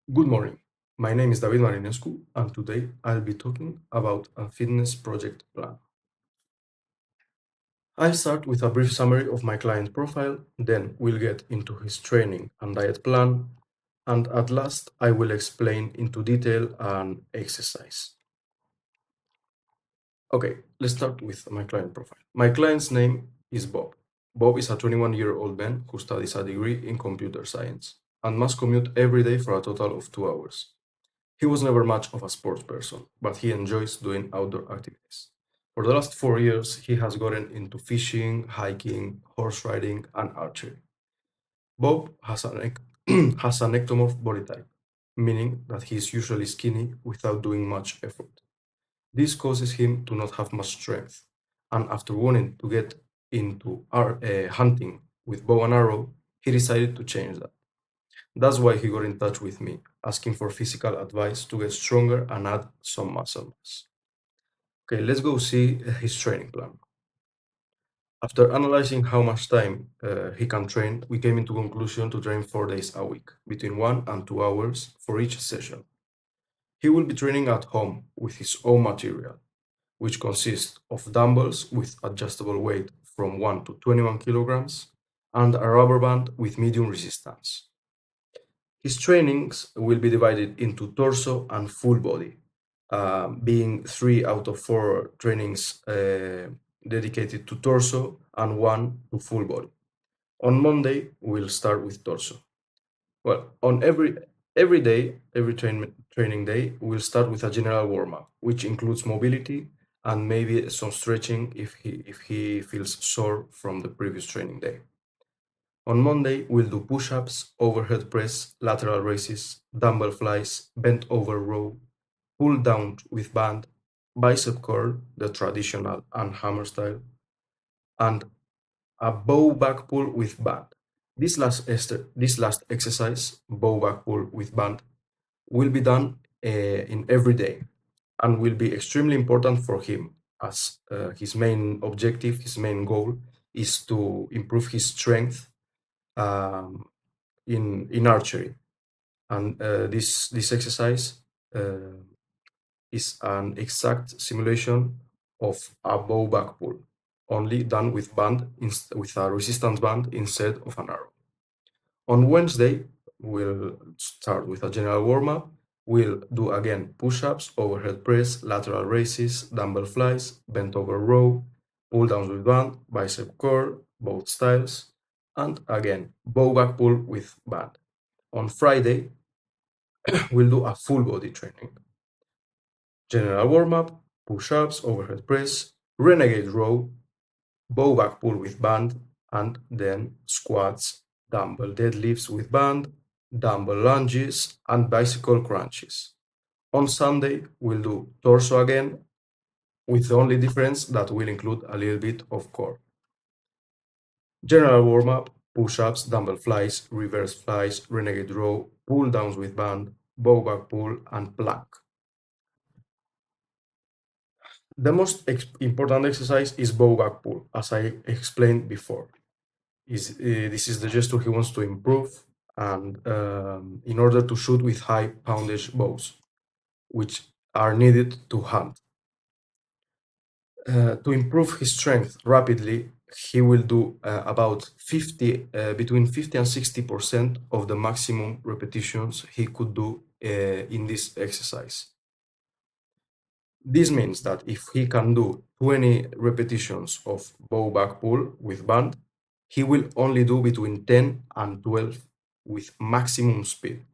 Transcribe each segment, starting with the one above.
Good morning. My name is David Marinescu, and today I'll be talking about a fitness project plan. I'll start with a brief summary of my client profile, then we'll get into his training and diet plan, and at last I will explain into detail an exercise. Okay, let's start with my client profile. My client's name is Bob. Bob is a 21-year-old man who studies a degree in computer science and must commute every day for a total of 2 hours. He was never much of a sports person, but he enjoys doing outdoor activities. For the last 4 years, he has gotten into fishing, hiking, horse riding, and archery. Bob has has an ectomorph body type, meaning that he is usually skinny without doing much effort. This causes him to not have much strength, and after wanting to get into hunting with bow and arrow, he decided to change that. That's why he got in touch with me, asking for physical advice to get stronger and add some muscle mass. Okay, let's go see his training plan. After analyzing how much time he can train, we came into conclusion to train 4 days a week, between 1 and 2 hours for each session. He will be training at home with his own material, which consists of dumbbells with adjustable weight from 1 to 21 kilograms and a rubber band with medium resistance. His trainings will be divided into torso and full body, being 3 out of 4 trainings dedicated to torso and one to full body. On Monday, we'll start with torso. Well, on every day, training day, we'll start with a general warm-up, which includes mobility and maybe some stretching if he feels sore from the previous training day. On Monday, we'll do push-ups, overhead press, lateral raises, dumbbell flies, bent over row, pull down with band, bicep curl, the traditional and hammer style, and a bow back pull with band. This last exercise, bow back pull with band, will be done in every day and will be extremely important for him as his main objective, his main goal is to improve his strength um, in archery. And this exercise uh, is an exact simulation of a bow back pull, only done with with a resistance band instead of an arrow. On Wednesday, we'll start with a general warm-up. We'll do again push-ups, overhead press, lateral raises, dumbbell flies, bent over row, pull downs with band, bicep curl, both styles, and again bow back pull with band. On Friday, we'll do a full body training. General warm-up, push-ups, overhead press, renegade row, bow back pull with band, and then squats, dumbbell deadlifts with band, dumbbell lunges, and bicycle crunches. On Sunday, we'll do torso again, with the only difference that will include a little bit of core. General warm-up, push-ups, dumbbell flies, reverse flies, renegade row, pull downs with band, bow back pull, and plank. The most important exercise is bow back pull, as I explained before. This is the gesture he wants to improve, and in order to shoot with high poundage bows, which are needed to hunt. To improve his strength rapidly, he will do between 50 and 60% of the maximum repetitions he could do in this exercise. This means that if he can do 20 repetitions of bow back pull with band, he will only do between 10 and 12 with maximum speed.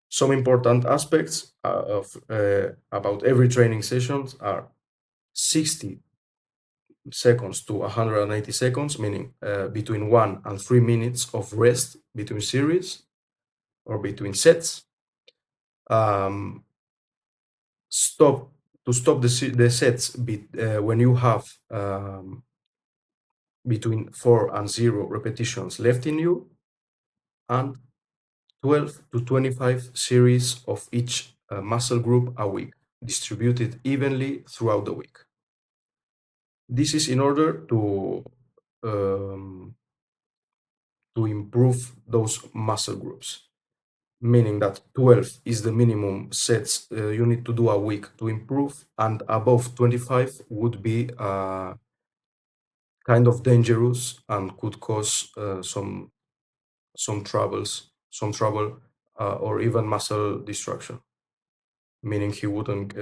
Some important aspects about every training sessions are 60 seconds to 180 seconds, meaning between 1 and 3 minutes of rest between series or between sets. Um, stop to stop the sets when you have between 4 and 0 repetitions left in you, and 12 to 25 series of each muscle group a week, distributed evenly throughout the week. This is in order um, to improve those muscle groups. meaning that 12 is the minimum sets you need to do a week to improve, and above 25 would be kind of dangerous and could cause some trouble, or even muscle destruction, meaning he wouldn't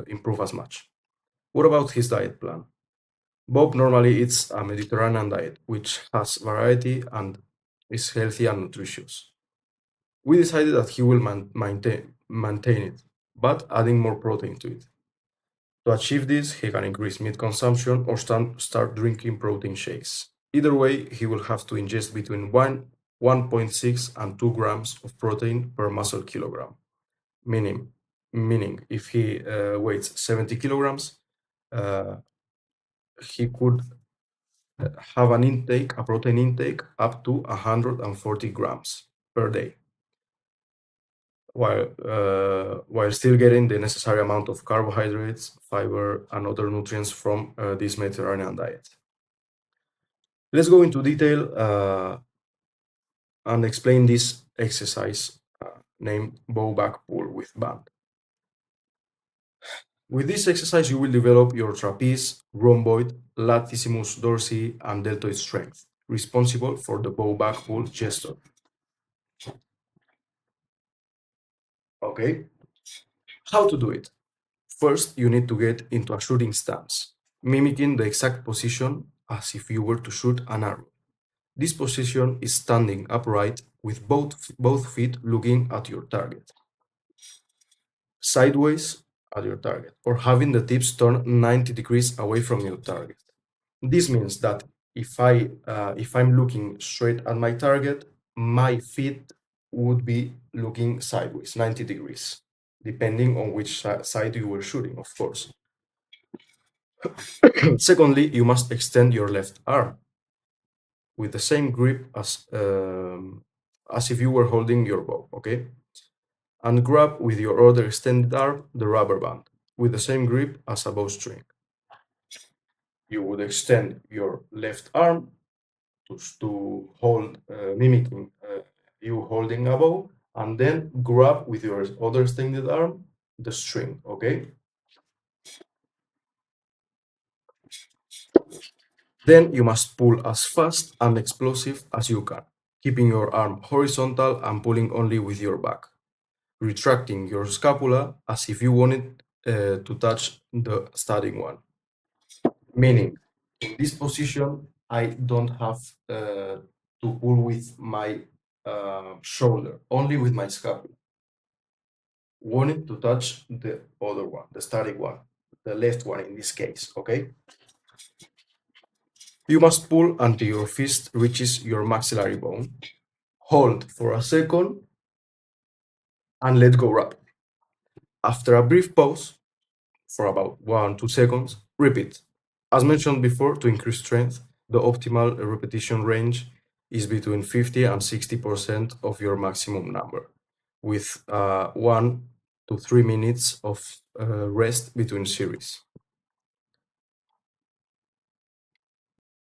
improve as much. What about his diet plan? Bob normally eats a Mediterranean diet, which has variety and is healthy and nutritious. We decided that he will maintain it, but adding more protein to it. To achieve this, he can increase meat consumption or start drinking protein shakes. Either way, he will have to ingest between 1.6 and 2 grams of protein per muscle kilogram. Meaning, meaning if he weighs 70 kilograms, uh, he could have a protein intake up to 140 grams per day, while still getting the necessary amount of carbohydrates, fiber, and other nutrients from this Mediterranean diet. Let's go into detail and explain this exercise named bow back pull with band. With this exercise, you will develop your trapeze, rhomboid, latissimus dorsi, and deltoid strength, responsible for the bow back pull gesture. Okay, how to do it? First, you need to get into a shooting stance, mimicking the exact position as if you were to shoot an arrow. This position is standing upright with both feet looking at your target, sideways at your target, or having the tips turned 90 degrees away from your target. This means that if I'm looking straight at my target, my feet would be looking sideways, 90 degrees, depending on which side you were shooting, of course. Secondly, you must extend your left arm with the same grip as if you were holding your bow, okay? And grab with your other extended arm the rubber band with the same grip as a bowstring. You would extend your left arm to hold, mimicking you holding a bow, and then grab with your other extended arm the string, okay? Then you must pull as fast and explosive as you can, keeping your arm horizontal and pulling only with your back, retracting your scapula as if you wanted to touch the starting one. Meaning, in this position, I don't have to pull with my shoulder, only with my scapula. Wanted to touch the other one, the starting one, the left one in this case, okay? You must pull until your fist reaches your maxillary bone. Hold for a second and let go rapidly. After a brief pause, for about 1 2 seconds, repeat. As mentioned before, to increase strength, the optimal repetition range is between 50 and 60% of your maximum number, with 1 to 3 minutes of rest between series.